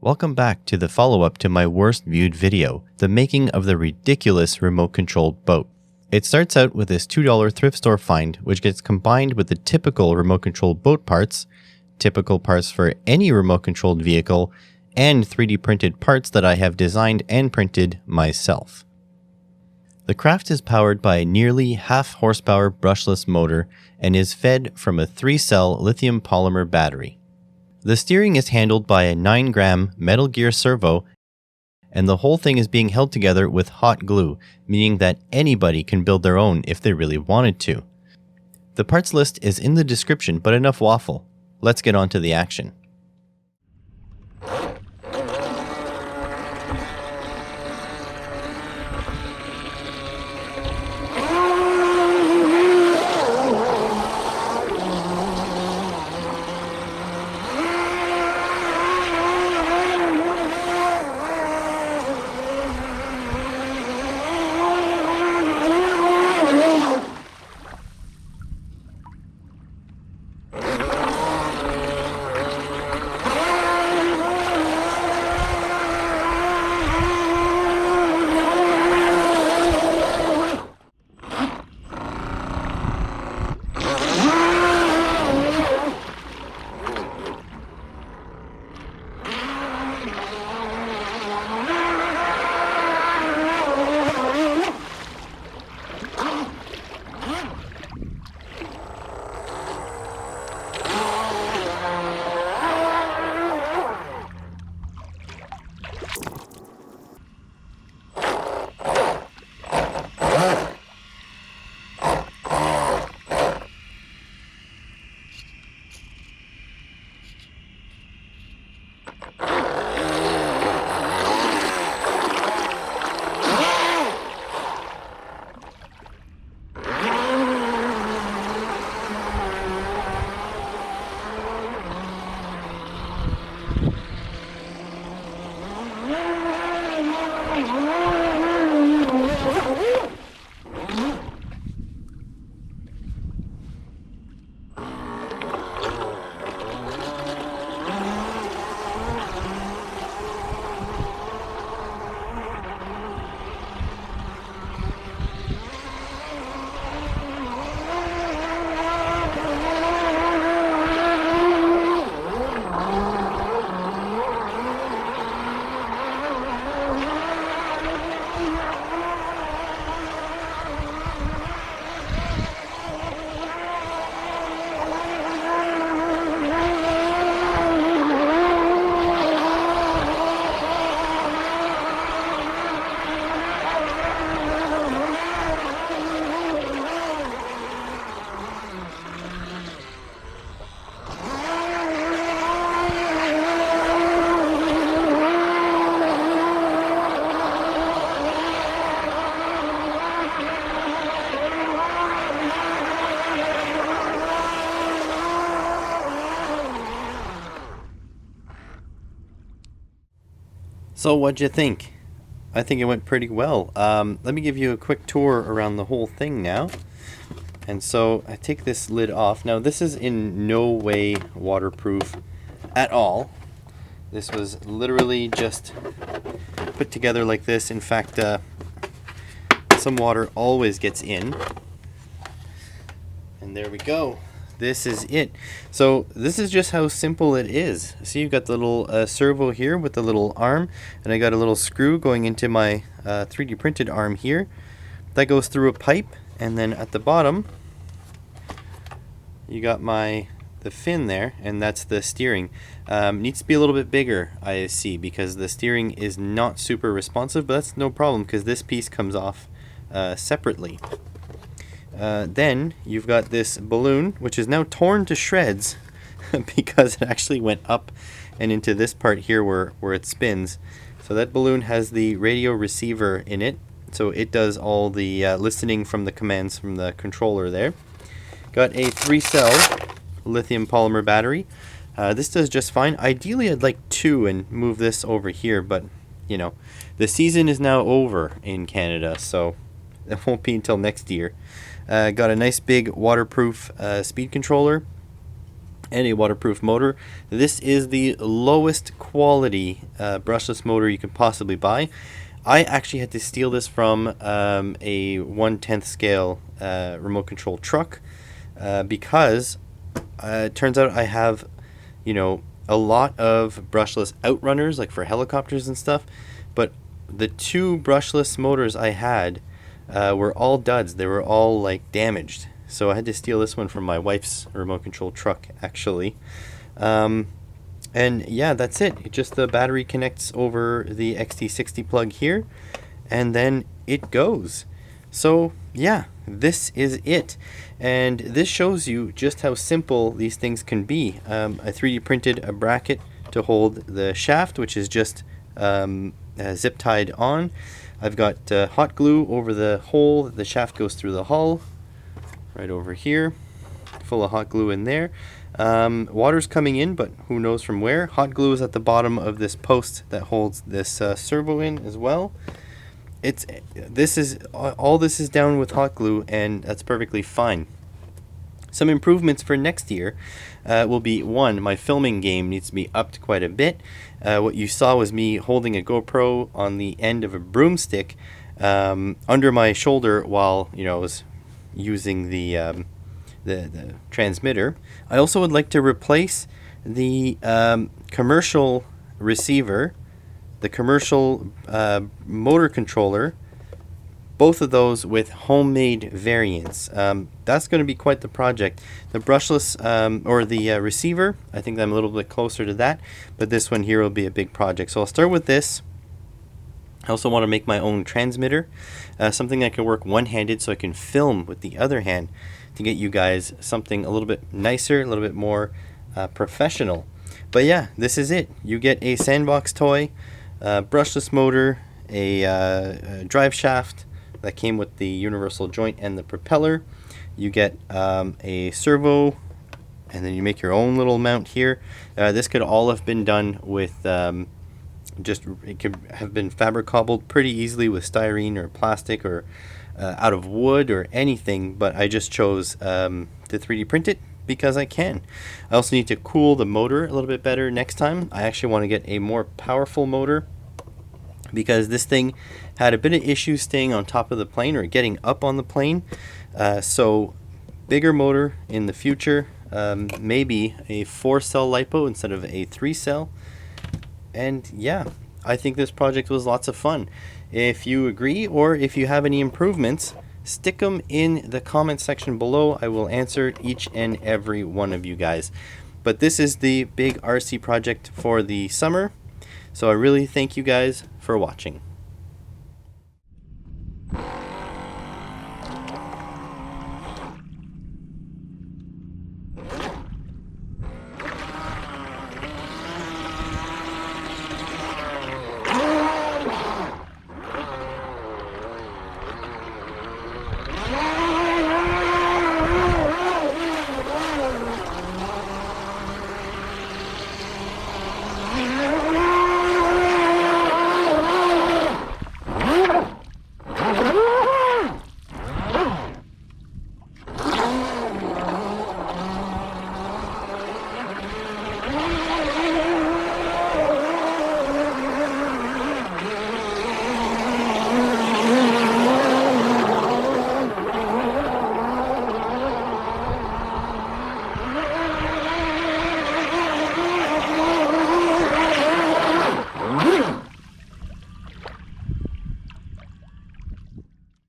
Welcome back to the follow-up to my worst viewed video, the making of the ridiculous remote-controlled boat. It starts out with this $2 thrift store find, which gets combined with the typical remote-controlled boat parts, typical parts for any remote-controlled vehicle, and 3D printed parts that I have designed and printed myself. The craft is powered by a nearly half-horsepower brushless motor and is fed from a 3-cell lithium polymer battery. The steering is handled by a 9-gram Metal Gear servo, and the whole thing is being held together with hot glue, meaning that anybody can build their own if they really wanted to. The parts list is in the description, but enough waffle. Let's get on to the action. So what'd you think? I think it went pretty well. Let me give you a quick tour around the whole thing now. And so I take this lid off. Now this is in no way waterproof at all. This was literally just put together like this. In fact, some water always gets in. And there we go. This is it. So this is just how simple it is. See, you've got the little servo here with the little arm, and I got a little screw going into my 3D printed arm here. That goes through a pipe, and then at the bottom you got the fin there, and that's the steering. Needs to be a little bit bigger, I see, because the steering is not super responsive, but that's no problem because this piece comes off separately. Then you've got this balloon, which is now torn to shreds because it actually went up and into this part here where it spins. So that balloon has the radio receiver in it, so it does all the listening from the commands from the controller there. Got a 3-cell lithium polymer battery. This does just fine. Ideally I'd like 2 and move this over here, but you know, the season is now over in Canada, so it won't be until next year. Got a nice big waterproof speed controller, and a waterproof motor. This is the lowest quality brushless motor you can possibly buy. I actually had to steal this from a 1/10 scale remote control truck because it turns out I have, a lot of brushless outrunners, like for helicopters and stuff, but the two brushless motors I had were all duds. They were all like damaged. So I had to steal this one from my wife's remote control truck, actually. And yeah, that's it. Just the battery connects over the XT60 plug here, and then it goes. So yeah, this is it. And this shows you just how simple these things can be. I 3D printed a bracket to hold the shaft, which is just zip tied on. I've got hot glue over the hole that the shaft goes through the hull, right over here, full of hot glue in there. Water's coming in, but who knows from where. Hot glue is at the bottom of this post that holds this servo in as well. All this is down with hot glue, and that's perfectly fine. Some improvements for next year will be, one, my filming game needs to be upped quite a bit. What you saw was me holding a GoPro on the end of a broomstick under my shoulder while I was using the transmitter. I also would like to replace the commercial receiver, the commercial motor controller, both of those with homemade variants. That's going to be quite the project. The brushless or the receiver, I think I'm a little bit closer to that, but this one here will be a big project. So I'll start with this. I also want to make my own transmitter, something that can work one-handed so I can film with the other hand to get you guys something a little bit nicer, a little bit more professional. But yeah, this is it. You get a sandbox toy, brushless motor, a drive shaft that came with the universal joint and the propeller. You get a servo, and then you make your own little mount here. This could all have been done with it could have been fabric cobbled pretty easily with styrene or plastic or out of wood or anything, but I just chose to 3D print it because I can. I also need to cool the motor a little bit better next time. I actually want to get a more powerful motor because this thing had a bit of issues staying on top of the plane or getting up on the plane. So bigger motor in the future, maybe a 4-cell lipo instead of a 3-cell. And yeah, I think this project was lots of fun. If you agree or if you have any improvements, stick them in the comment section below. I will answer each and every one of you guys. But this is the big RC project for the summer. So I really thank you guys for watching.